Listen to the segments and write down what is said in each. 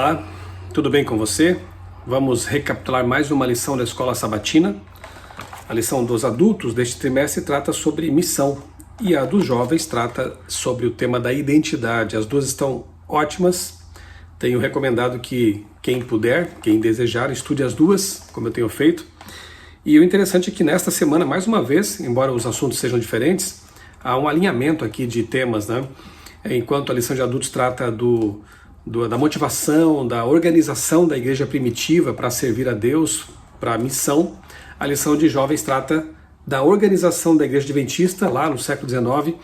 Olá, tudo bem com você? Vamos recapitular mais uma lição da Escola Sabatina. A lição dos adultos deste trimestre trata sobre missão e a dos jovens trata sobre o tema da identidade. As duas estão ótimas. Tenho recomendado que quem puder, quem desejar, estude as duas, como eu tenho feito. E o interessante é que nesta semana, mais uma vez, embora os assuntos sejam diferentes, há um alinhamento aqui de temas, né? Enquanto a lição de adultos trata da motivação, da organização da igreja primitiva para servir a Deus, para a missão, a lição de jovens trata da organização da igreja adventista, lá no século XIX,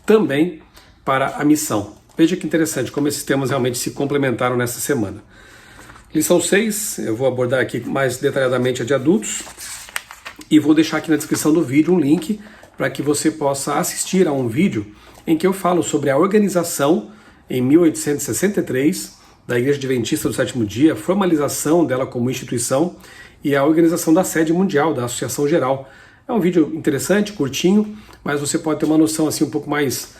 também para a missão. Veja que interessante como esses temas realmente se complementaram nessa semana. Lição 6, eu vou abordar aqui mais detalhadamente a de adultos, e vou deixar aqui na descrição do vídeo um link para que você possa assistir a um vídeo em que eu falo sobre a organização em 1863 da Igreja Adventista do Sétimo Dia, a formalização dela como instituição e a organização da sede mundial, da Associação Geral. É um vídeo interessante, curtinho, mas você pode ter uma noção assim um pouco mais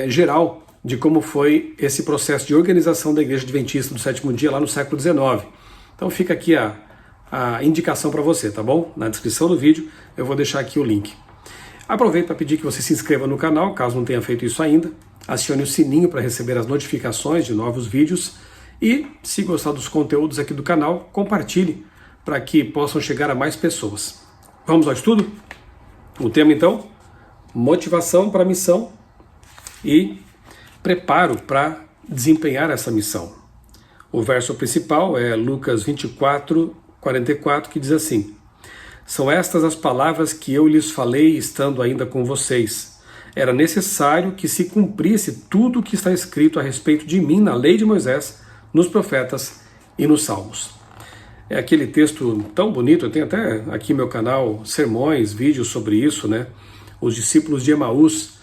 geral de como foi esse processo de organização da Igreja Adventista do Sétimo Dia lá no século XIX. Então fica aqui a indicação para você, tá bom? Na descrição do vídeo eu vou deixar aqui o link. Aproveito para pedir que você se inscreva no canal, caso não tenha feito isso ainda. Acione o sininho para receber as notificações de novos vídeos. E, se gostar dos conteúdos aqui do canal, compartilhe para que possam chegar a mais pessoas. Vamos ao estudo? O tema, então, motivação para a missão e preparo para desempenhar essa missão. O verso principal é Lucas 24, 44, que diz assim: São estas as palavras que eu lhes falei estando ainda com vocês. Era necessário que se cumprisse tudo o que está escrito a respeito de mim na lei de Moisés, nos profetas e nos salmos. É aquele texto tão bonito, eu tenho até aqui no meu canal sermões, vídeos sobre isso, né? Os discípulos de Emaús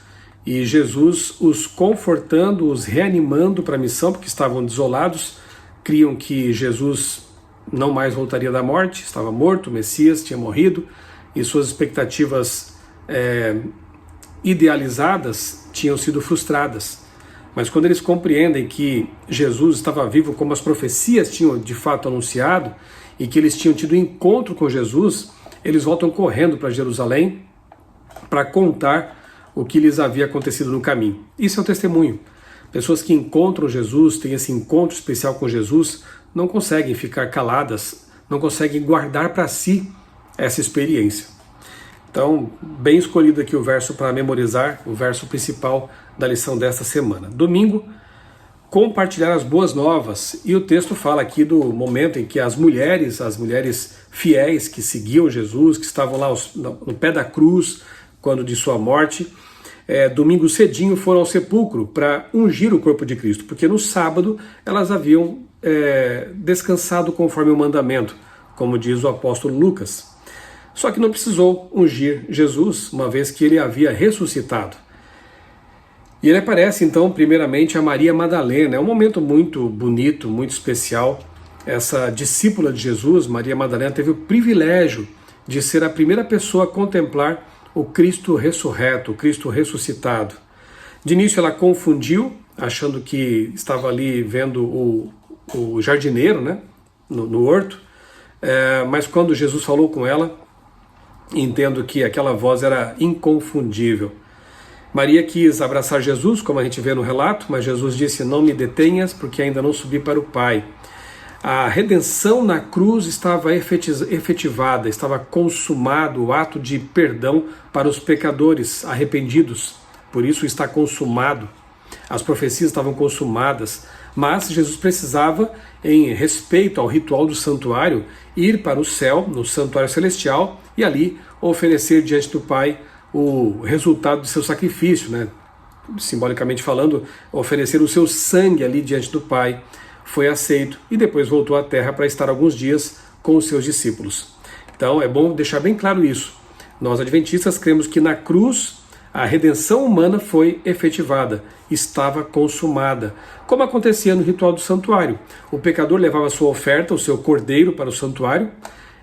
e Jesus os confortando, os reanimando para a missão, porque estavam desolados, criam que Jesus não mais voltaria da morte, estava morto, o Messias tinha morrido, e suas expectativas idealizadas tinham sido frustradas. Mas quando eles compreendem que Jesus estava vivo como as profecias tinham de fato anunciado e que eles tinham tido encontro com Jesus, eles voltam correndo para Jerusalém para contar o que lhes havia acontecido no caminho. Isso é um testemunho. Pessoas que encontram Jesus, têm esse encontro especial com Jesus, não conseguem ficar caladas, não conseguem guardar para si essa experiência. Então, bem escolhido aqui o verso para memorizar, o verso principal da lição desta semana. Domingo, compartilhar as boas novas. E o texto fala aqui do momento em que as mulheres fiéis que seguiam Jesus, que estavam lá no pé da cruz, quando de sua morte, domingo cedinho foram ao sepulcro para ungir o corpo de Cristo, porque no sábado elas haviam descansado conforme o mandamento, como diz o apóstolo Lucas. Só que não precisou ungir Jesus, uma vez que ele havia ressuscitado. E ele aparece então primeiramente a Maria Madalena. É um momento muito bonito, muito especial. Essa discípula de Jesus, Maria Madalena, teve o privilégio de ser a primeira pessoa a contemplar o Cristo ressurreto, o Cristo ressuscitado. De início ela confundiu, achando que estava ali vendo o jardineiro, né, no horto, mas quando Jesus falou com ela, entendo que aquela voz era inconfundível. Maria quis abraçar Jesus, como a gente vê no relato, mas Jesus disse: não me detenhas, porque ainda não subi para o Pai. A redenção na cruz estava efetivada, estava consumado o ato de perdão para os pecadores arrependidos. Por isso está consumado. As profecias estavam consumadas, mas Jesus precisava, em respeito ao ritual do santuário, ir para o céu, no santuário celestial, e ali oferecer diante do Pai o resultado de seu sacrifício, né? Simbolicamente falando, oferecer o seu sangue ali diante do Pai. Foi aceito e depois voltou à terra para estar alguns dias com os seus discípulos. Então é bom deixar bem claro isso. Nós adventistas cremos que na cruz a redenção humana foi efetivada, estava consumada, como acontecia no ritual do santuário. O pecador levava sua oferta, o seu cordeiro, para o santuário,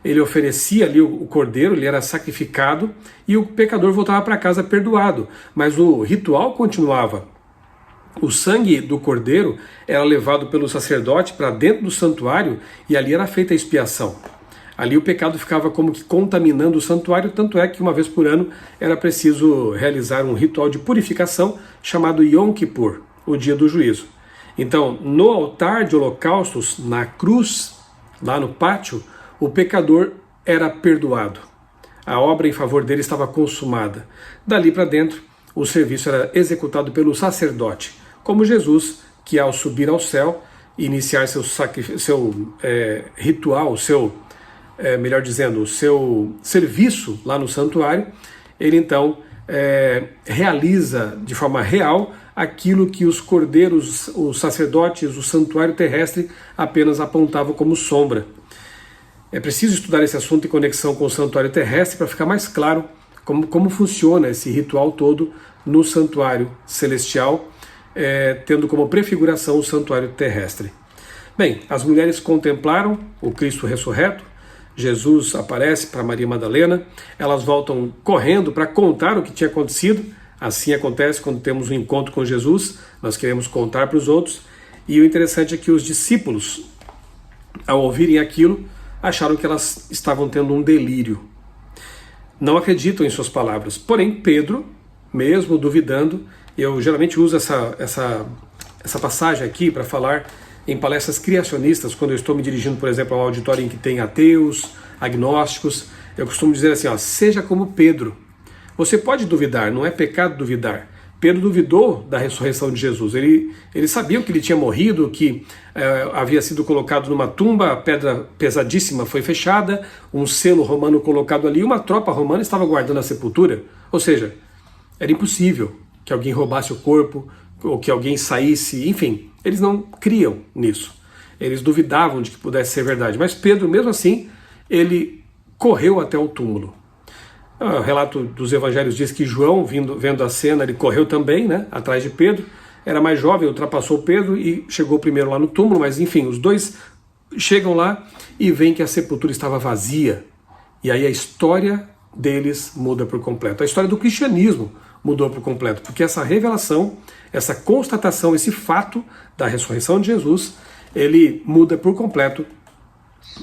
ele oferecia ali o cordeiro, ele era sacrificado e o pecador voltava para casa perdoado, mas o ritual continuava. O sangue do cordeiro era levado pelo sacerdote para dentro do santuário e ali era feita a expiação. Ali o pecado ficava como que contaminando o santuário, tanto é que uma vez por ano era preciso realizar um ritual de purificação chamado Yom Kippur, o dia do juízo. Então, no altar de holocaustos, na cruz, lá no pátio, o pecador era perdoado. A obra em favor dele estava consumada. Dali para dentro, o serviço era executado pelo sacerdote, como Jesus, que ao subir ao céu, iniciar seu ritual, melhor dizendo, o seu serviço lá no santuário, ele então realiza de forma real aquilo que os cordeiros, os sacerdotes, o santuário terrestre apenas apontavam como sombra. É preciso estudar esse assunto em conexão com o santuário terrestre para ficar mais claro como funciona esse ritual todo no santuário celestial, tendo como prefiguração o santuário terrestre. Bem, as mulheres contemplaram o Cristo ressurreto, Jesus aparece para Maria Madalena, elas voltam correndo para contar o que tinha acontecido. Assim acontece quando temos um encontro com Jesus, nós queremos contar para os outros, e o interessante é que os discípulos, ao ouvirem aquilo, acharam que elas estavam tendo um delírio. Não acreditam em suas palavras. Porém, Pedro, mesmo duvidando, eu geralmente uso essa passagem aqui para falar em palestras criacionistas, quando eu estou me dirigindo, por exemplo, a um auditório em que tem ateus, agnósticos, eu costumo dizer assim, seja como Pedro. Você pode duvidar, não é pecado duvidar. Pedro duvidou da ressurreição de Jesus. Ele sabia que ele tinha morrido, que havia sido colocado numa tumba, a pedra pesadíssima foi fechada, um selo romano colocado ali, uma tropa romana estava guardando a sepultura. Ou seja, era impossível que alguém roubasse o corpo, ou que alguém saísse, enfim, eles não criam nisso. Eles duvidavam de que pudesse ser verdade. Mas Pedro, mesmo assim, ele correu até o túmulo. O relato dos evangelhos diz que João, vendo a cena, ele correu também, atrás de Pedro. Era mais jovem, ultrapassou Pedro e chegou primeiro lá no túmulo, mas enfim, os dois chegam lá e veem que a sepultura estava vazia. E aí a história deles muda por completo. A história do cristianismo mudou por completo, porque essa revelação, essa constatação, esse fato da ressurreição de Jesus, ele muda por completo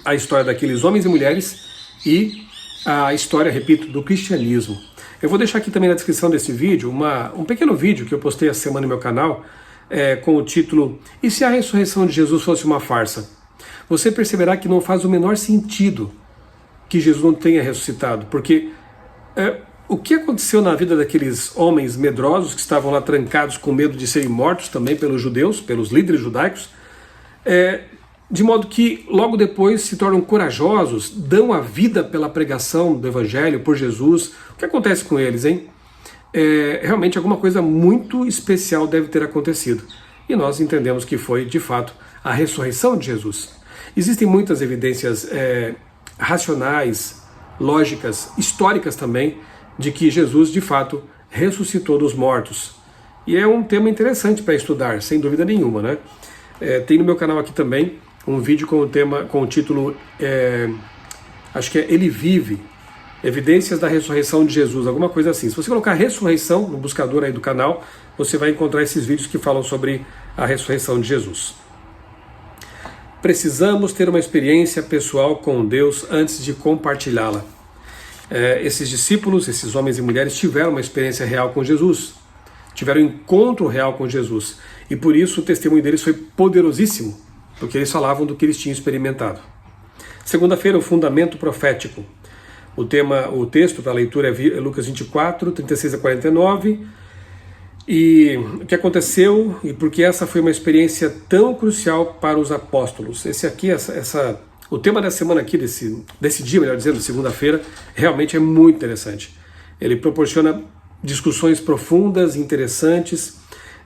a história daqueles homens e mulheres e a história, repito, do cristianismo. Eu vou deixar aqui também na descrição desse vídeo um pequeno vídeo que eu postei essa semana no meu canal com o título "E se a ressurreição de Jesus fosse uma farsa?". Você perceberá que não faz o menor sentido que Jesus não tenha ressuscitado, porque o que aconteceu na vida daqueles homens medrosos que estavam lá trancados com medo de serem mortos também pelos judeus, pelos líderes judaicos, de modo que logo depois se tornam corajosos, dão a vida pela pregação do Evangelho, por Jesus. O que acontece com eles, hein? Realmente alguma coisa muito especial deve ter acontecido. E nós entendemos que foi, de fato, a ressurreição de Jesus. Existem muitas evidências racionais, lógicas, históricas também, de que Jesus, de fato, ressuscitou dos mortos. E é um tema interessante para estudar, sem dúvida nenhuma, tem no meu canal aqui também um vídeo com o título, acho que Ele Vive, Evidências da Ressurreição de Jesus, alguma coisa assim. Se você colocar ressurreição no buscador aí do canal, você vai encontrar esses vídeos que falam sobre a ressurreição de Jesus. Precisamos ter uma experiência pessoal com Deus antes de compartilhá-la. Esses discípulos, esses homens e mulheres tiveram uma experiência real com Jesus, tiveram um encontro real com Jesus, e por isso o testemunho deles foi poderosíssimo, porque eles falavam do que eles tinham experimentado. Segunda-feira, o fundamento profético. O texto para a leitura é Lucas 24, 36 a 49, e o que aconteceu e por que essa foi uma experiência tão crucial para os apóstolos. Esse aqui, o tema da semana aqui, desse dia, melhor dizendo, segunda-feira, realmente é muito interessante. Ele proporciona discussões profundas, interessantes.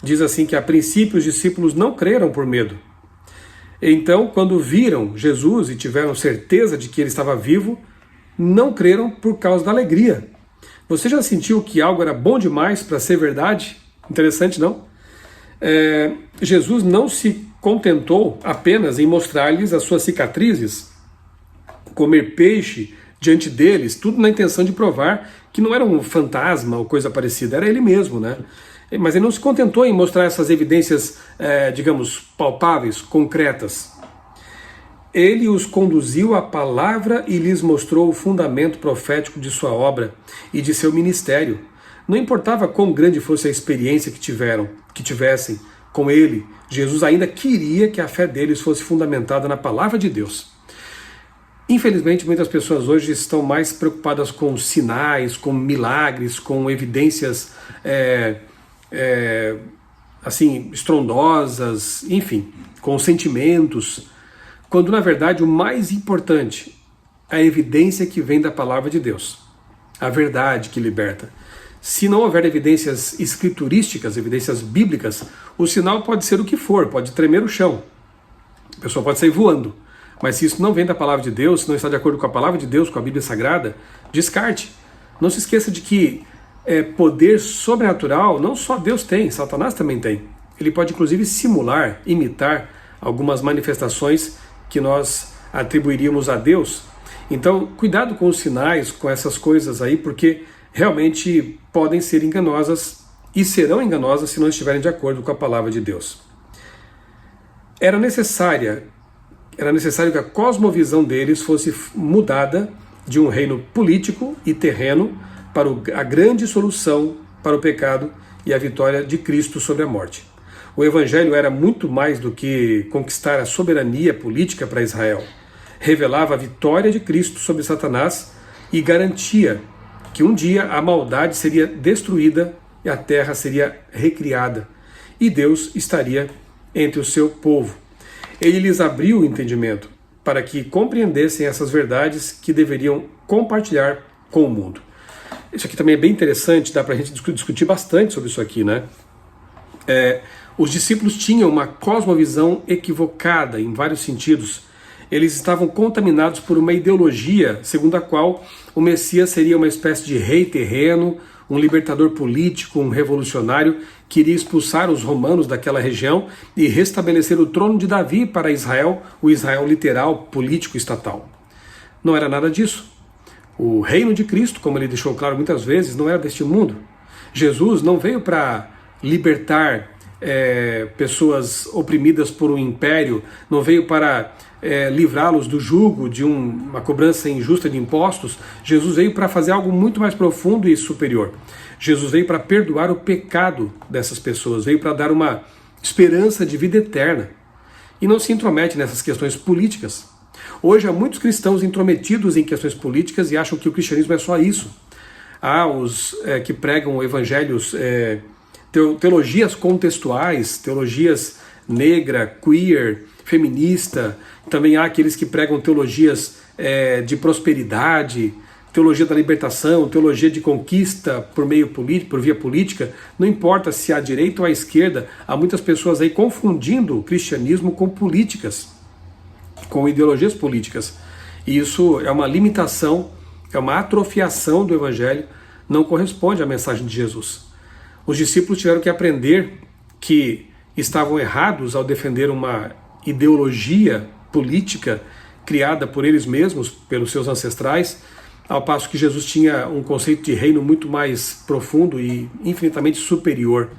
Diz assim que a princípio os discípulos não creram por medo. Então, quando viram Jesus e tiveram certeza de que ele estava vivo, não creram por causa da alegria. Você já sentiu que algo era bom demais para ser verdade? Interessante, não? Jesus não se contentou apenas em mostrar-lhes as suas cicatrizes, comer peixe diante deles, tudo na intenção de provar que não era um fantasma ou coisa parecida, era ele mesmo, Mas ele não se contentou em mostrar essas evidências, digamos, palpáveis, concretas. Ele os conduziu à palavra e lhes mostrou o fundamento profético de sua obra e de seu ministério. Não importava quão grande fosse a experiência que tivessem com ele, Jesus ainda queria que a fé deles fosse fundamentada na palavra de Deus. Infelizmente, muitas pessoas hoje estão mais preocupadas com sinais, com milagres, com evidências assim, estrondosas, enfim, com sentimentos, quando na verdade o mais importante é a evidência que vem da palavra de Deus, a verdade que liberta. Se não houver evidências escriturísticas, evidências bíblicas, o sinal pode ser o que for, pode tremer o chão, a pessoa pode sair voando, mas se isso não vem da palavra de Deus, se não está de acordo com a palavra de Deus, com a Bíblia Sagrada, descarte. Não se esqueça de que poder sobrenatural não só Deus tem, Satanás também tem. Ele pode inclusive simular, imitar algumas manifestações que nós atribuiríamos a Deus. Então, cuidado com os sinais, com essas coisas aí, porque realmente podem ser enganosas e serão enganosas se não estiverem de acordo com a palavra de Deus. Era necessário que a cosmovisão deles fosse mudada de um reino político e terreno para a grande solução para o pecado e a vitória de Cristo sobre a morte. O Evangelho era muito mais do que conquistar a soberania política para Israel. Revelava a vitória de Cristo sobre Satanás e garantia que um dia a maldade seria destruída e a terra seria recriada. E Deus estaria entre o seu povo. Ele lhes abriu o entendimento para que compreendessem essas verdades que deveriam compartilhar com o mundo. Isso aqui também é bem interessante, dá para a gente discutir bastante sobre isso aqui, né? Os discípulos tinham uma cosmovisão equivocada em vários sentidos. Eles estavam contaminados por uma ideologia segundo a qual o Messias seria uma espécie de rei terreno, um libertador político, um revolucionário que iria expulsar os romanos daquela região e restabelecer o trono de Davi para Israel, o Israel literal, político, estatal. Não era nada disso. O reino de Cristo, como ele deixou claro muitas vezes, não era deste mundo. Jesus não veio para libertar pessoas oprimidas por um império, não veio para livrá-los do jugo de uma cobrança injusta de impostos. Jesus veio para fazer algo muito mais profundo e superior. Jesus veio para perdoar o pecado dessas pessoas, veio para dar uma esperança de vida eterna. E não se intromete nessas questões políticas. Hoje há muitos cristãos intrometidos em questões políticas e acham que o cristianismo é só isso. Há os que pregam evangelhos, teologias contextuais, teologias negra, queer, feminista. Também há aqueles que pregam teologias de prosperidade, teologia da libertação, teologia de conquista por meio político, por via política. Não importa se à direita ou à esquerda, há muitas pessoas aí confundindo o cristianismo com políticas, com ideologias políticas. E isso é uma limitação, é uma atrofiação do evangelho, não corresponde à mensagem de Jesus. Os discípulos tiveram que aprender que estavam errados ao defender uma ideologia política criada por eles mesmos, pelos seus ancestrais, ao passo que Jesus tinha um conceito de reino muito mais profundo e infinitamente superior.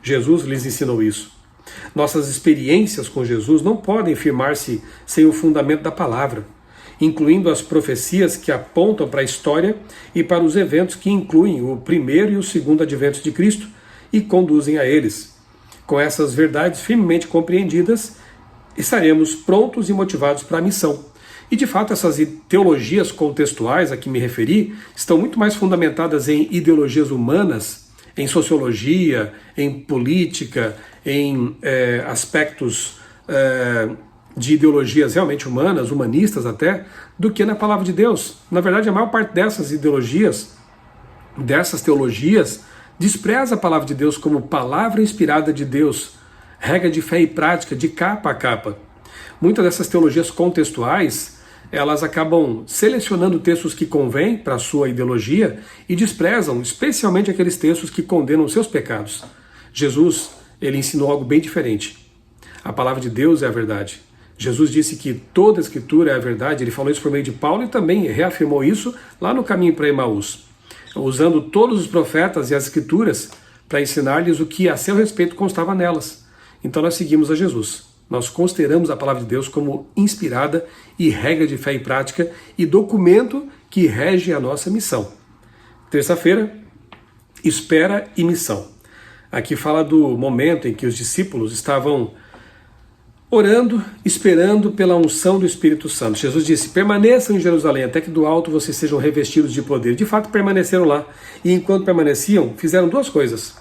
Jesus lhes ensinou isso. Nossas experiências com Jesus não podem firmar-se sem o fundamento da palavra, incluindo as profecias que apontam para a história e para os eventos que incluem o primeiro e o segundo advento de Cristo e conduzem a eles. Com essas verdades firmemente compreendidas, estaremos prontos e motivados para a missão. E de fato essas teologias contextuais a que me referi estão muito mais fundamentadas em ideologias humanas, em sociologia, em política, em aspectos de ideologias realmente humanas, humanistas até, do que na palavra de Deus. Na verdade, a maior parte dessas ideologias, dessas teologias, despreza a palavra de Deus como palavra inspirada de Deus, regra de fé e prática, de capa a capa. Muitas dessas teologias contextuais, elas acabam selecionando textos que convêm para a sua ideologia e desprezam especialmente aqueles textos que condenam seus pecados. Jesus, ele ensinou algo bem diferente. A palavra de Deus é a verdade. Jesus disse que toda a Escritura é a verdade, ele falou isso por meio de Paulo e também reafirmou isso lá no caminho para Emaús, usando todos os profetas e as Escrituras para ensinar-lhes o que a seu respeito constava nelas. Então nós seguimos a Jesus. Nós consideramos a palavra de Deus como inspirada e regra de fé e prática e documento que rege a nossa missão. Terça-feira, espera e missão. Aqui fala do momento em que os discípulos estavam orando, esperando pela unção do Espírito Santo. Jesus disse: permaneçam em Jerusalém até que do alto vocês sejam revestidos de poder. De fato, permaneceram lá. E enquanto permaneciam, fizeram duas coisas.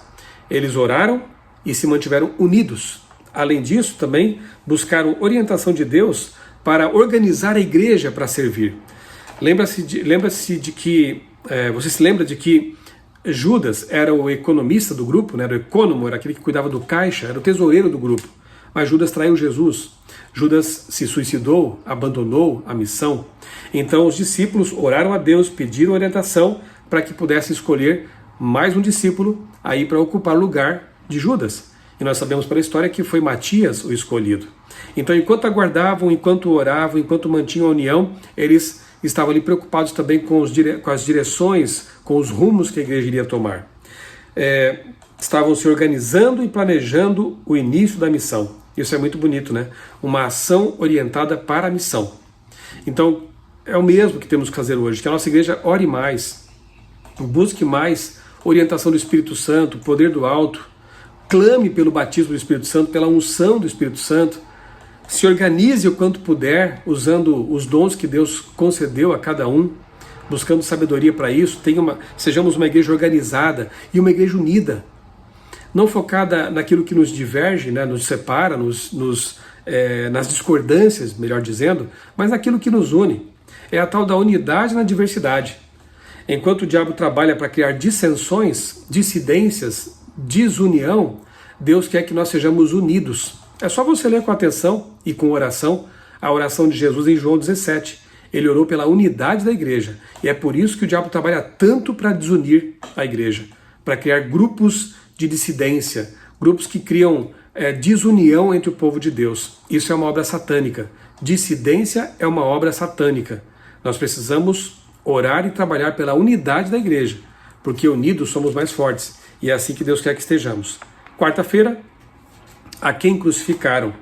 Eles oraram e se mantiveram unidos. Além disso, também buscaram orientação de Deus para organizar a igreja para servir. Você se lembra de que Judas era o economista do grupo, né? Era o econômico, era aquele que cuidava do caixa, era o tesoureiro do grupo. Mas Judas traiu Jesus. Judas se suicidou, abandonou a missão. Então os discípulos oraram a Deus, pediram orientação para que pudesse escolher mais um discípulo aí para ocupar o lugar de Judas. E nós sabemos pela história que foi Matias o escolhido. Então, enquanto aguardavam, enquanto oravam, enquanto mantinham a união, eles estavam ali preocupados também com as direções, com os rumos que a igreja iria tomar. Estavam se organizando e planejando o início da missão. Isso é muito bonito, né? Uma ação orientada para a missão. Então, é o mesmo que temos que fazer hoje, que a nossa igreja ore mais, busque mais orientação do Espírito Santo, poder do alto, clame pelo batismo do Espírito Santo, pela unção do Espírito Santo, se organize o quanto puder, usando os dons que Deus concedeu a cada um, buscando sabedoria para isso. Sejamos uma igreja organizada e uma igreja unida, não focada naquilo que nos diverge, né, nos separa, nas discordâncias, melhor dizendo, mas naquilo que nos une. É a tal da unidade na diversidade. Enquanto o diabo trabalha para criar dissensões, dissidências, desunião, Deus quer que nós sejamos unidos. É só você ler com atenção e com oração a oração de Jesus em João 17. Ele orou pela unidade da igreja. E é por isso que o diabo trabalha tanto para desunir a igreja, para criar grupos de dissidência, grupos que criam desunião entre o povo de Deus. Isso é uma obra satânica. Dissidência é uma obra satânica. Nós precisamos orar e trabalhar pela unidade da igreja, porque unidos somos mais fortes. E é assim que Deus quer que estejamos. Quarta-feira, a quem crucificaram?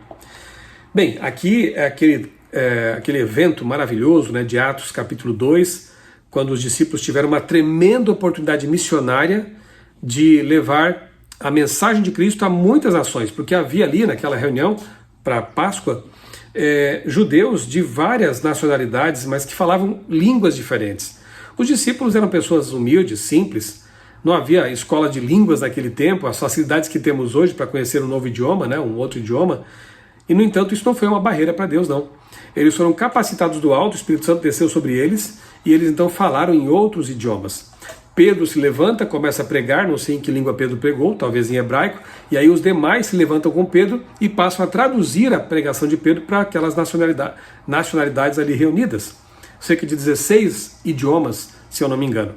Bem, aqui é aquele evento maravilhoso, né, de Atos capítulo 2, quando os discípulos tiveram uma tremenda oportunidade missionária de levar a mensagem de Cristo a muitas nações, porque havia ali naquela reunião para Páscoa judeus de várias nacionalidades, mas que falavam línguas diferentes. Os discípulos eram pessoas humildes, simples. Não havia escola de línguas naquele tempo, as facilidades que temos hoje para conhecer um novo idioma, né, um outro idioma. E, no entanto, isso não foi uma barreira para Deus, não. Eles foram capacitados do alto, o Espírito Santo desceu sobre eles, e eles então falaram em outros idiomas. Pedro se levanta, começa a pregar, não sei em que língua Pedro pregou, talvez em hebraico, e aí os demais se levantam com Pedro e passam a traduzir a pregação de Pedro para aquelas nacionalidades ali reunidas. Cerca de 16 idiomas, se eu não me engano.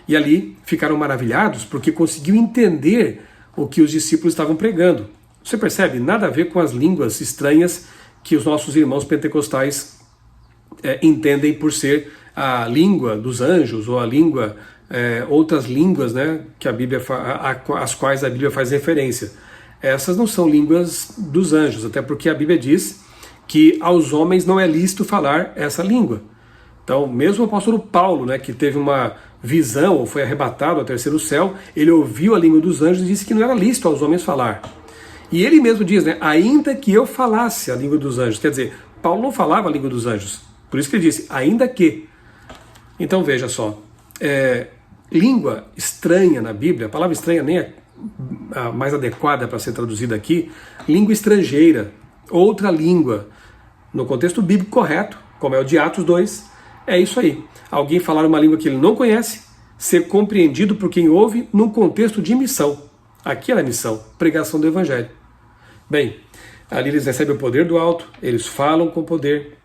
E ali ficaram maravilhados porque conseguiu entender o que os discípulos estavam pregando. Você percebe? Nada a ver com as línguas estranhas que os nossos irmãos pentecostais entendem por ser a língua dos anjos ou a língua, outras línguas, né, que a Bíblia às quais a Bíblia faz referência. Essas não são línguas dos anjos, até porque a Bíblia diz que aos homens não é lícito falar essa língua. Então, mesmo o apóstolo Paulo, né, que teve uma visão ou foi arrebatado ao terceiro céu, ele ouviu a língua dos anjos e disse que não era lícito aos homens falar. E ele mesmo diz, né, ainda que eu falasse a língua dos anjos. Quer dizer, Paulo não falava a língua dos anjos. Por isso que ele disse, ainda que. Então veja só, língua estranha na Bíblia, a palavra estranha nem é a mais adequada para ser traduzida aqui, língua estrangeira, outra língua, no contexto bíblico correto, como é o de Atos 2, é isso aí. Alguém falar uma língua que ele não conhece, ser compreendido por quem ouve num contexto de missão. Aqui era a missão, pregação do Evangelho. Bem, ali eles recebem o poder do alto, eles falam com poder.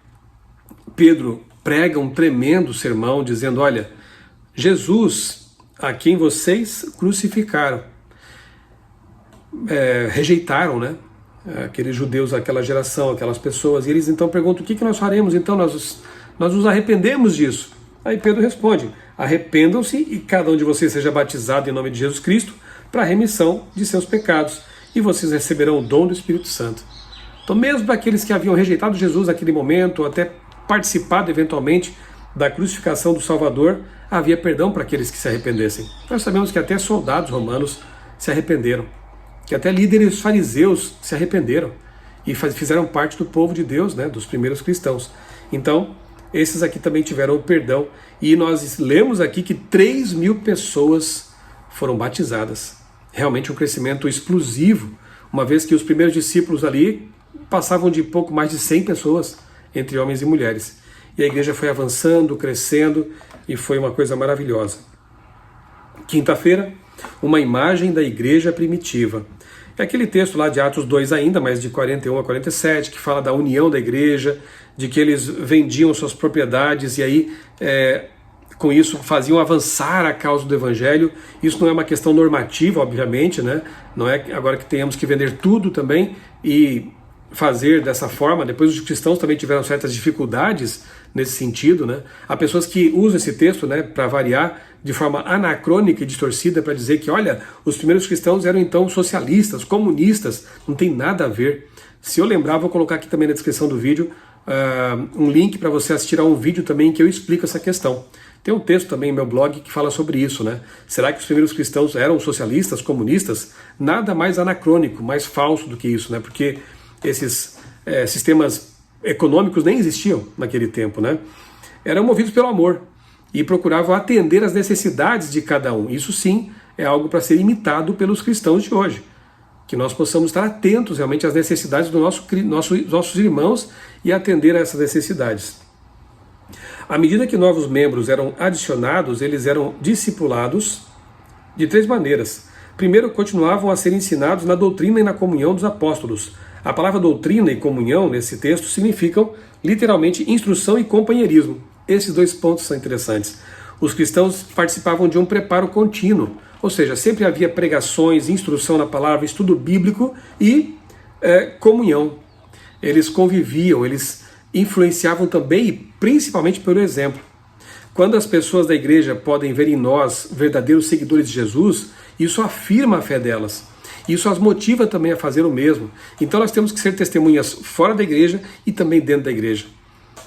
Pedro prega um tremendo sermão dizendo, olha, Jesus, a quem vocês crucificaram, rejeitaram, né? Aqueles judeus, aquela geração, aquelas pessoas, e eles então perguntam, o que nós faremos? Então nós nos arrependemos disso. Aí Pedro responde: arrependam-se e cada um de vocês seja batizado em nome de Jesus Cristo para a remissão de seus pecados, e vocês receberão o dom do Espírito Santo. Então, mesmo para aqueles que haviam rejeitado Jesus naquele momento, ou até participado eventualmente da crucificação do Salvador, havia perdão para aqueles que se arrependessem. Nós sabemos que até soldados romanos se arrependeram, que até líderes fariseus se arrependeram e fizeram parte do povo de Deus, né, dos primeiros cristãos. Então, esses aqui também tiveram o perdão, e nós lemos aqui que 3.000 pessoas foram batizadas. Realmente um crescimento explosivo, uma vez que os primeiros discípulos ali passavam de pouco mais de 100 pessoas, entre homens e mulheres. E a igreja foi avançando, crescendo, e foi uma coisa maravilhosa. Quinta-feira, uma imagem da igreja primitiva. É aquele texto lá de Atos 2 ainda, mas de 41 a 47, que fala da união da igreja, de que eles vendiam suas propriedades e aí, com isso, faziam avançar a causa do evangelho. Isso não é uma questão normativa, obviamente, né? Não é agora que tenhamos que vender tudo também e fazer dessa forma. Depois os cristãos também tiveram certas dificuldades nesse sentido, né? Há pessoas que usam esse texto, né, para variar, de forma anacrônica e distorcida, para dizer que, olha, os primeiros cristãos eram então socialistas, comunistas. Não tem nada a ver. Se eu lembrar, vou colocar aqui também na descrição do vídeo um link para você assistir a um vídeo também em que eu explico essa questão. Tem um texto também no meu blog que fala sobre isso, né? Será que os primeiros cristãos eram socialistas, comunistas? Nada mais anacrônico, mais falso do que isso, né? Porque esses sistemas econômicos nem existiam naquele tempo, né? Eram movidos pelo amor e procuravam atender às necessidades de cada um. Isso sim é algo para ser imitado pelos cristãos de hoje. Que nós possamos estar atentos realmente às necessidades dos nossos irmãos e atender a essas necessidades. À medida que novos membros eram adicionados, eles eram discipulados de 3 maneiras. Primeiro, continuavam a ser ensinados na doutrina e na comunhão dos apóstolos. A palavra doutrina e comunhão nesse texto significam literalmente instrução e companheirismo. Esses 2 pontos são interessantes. Os cristãos participavam de um preparo contínuo, ou seja, sempre havia pregações, instrução na palavra, estudo bíblico e comunhão. Eles conviviam, eles influenciavam também e principalmente pelo exemplo. Quando as pessoas da igreja podem ver em nós verdadeiros seguidores de Jesus, isso afirma a fé delas. Isso as motiva também a fazer o mesmo. Então nós temos que ser testemunhas fora da igreja e também dentro da igreja.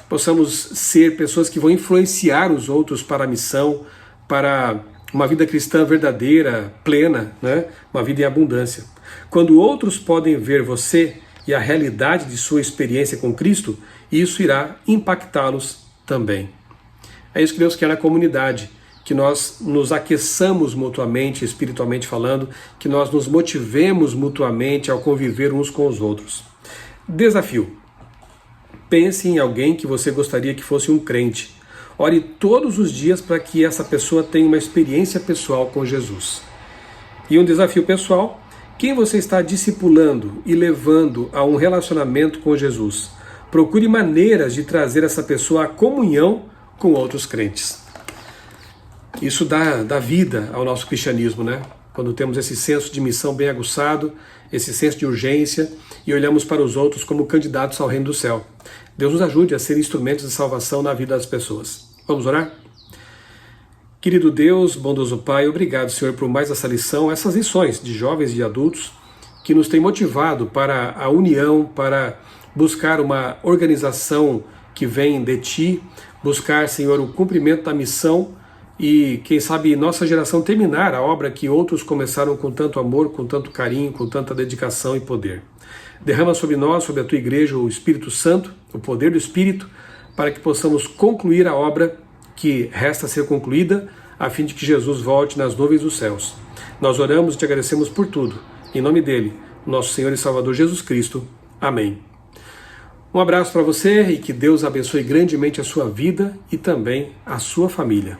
Possamos ser pessoas que vão influenciar os outros para a missão, para uma vida cristã verdadeira, plena, né? Uma vida em abundância. Quando outros podem ver você e a realidade de sua experiência com Cristo, isso irá impactá-los também. É isso que Deus quer na comunidade, que nós nos aqueçamos mutuamente, espiritualmente falando, que nós nos motivemos mutuamente ao conviver uns com os outros. Desafio. Pense em alguém que você gostaria que fosse um crente. Ore todos os dias para que essa pessoa tenha uma experiência pessoal com Jesus. E um desafio pessoal: quem você está discipulando e levando a um relacionamento com Jesus? Procure maneiras de trazer essa pessoa à comunhão com outros crentes. Isso dá vida ao nosso cristianismo, né? Quando temos esse senso de missão bem aguçado, esse senso de urgência e olhamos para os outros como candidatos ao reino do céu. Deus nos ajude a ser instrumentos de salvação na vida das pessoas. Vamos orar? Querido Deus, bondoso Pai, obrigado, Senhor, por mais essa lição, essas lições de jovens e de adultos que nos têm motivado para a união, para buscar uma organização que vem de Ti, buscar, Senhor, o cumprimento da missão e, quem sabe, nossa geração terminar a obra que outros começaram com tanto amor, com tanto carinho, com tanta dedicação e poder. Derrama sobre nós, sobre a Tua igreja, o Espírito Santo, o poder do Espírito, para que possamos concluir a obra que resta a ser concluída, a fim de que Jesus volte nas nuvens dos céus. Nós oramos e Te agradecemos por tudo. Em nome dEle, nosso Senhor e Salvador Jesus Cristo. Amém. Um abraço para você e que Deus abençoe grandemente a sua vida e também a sua família.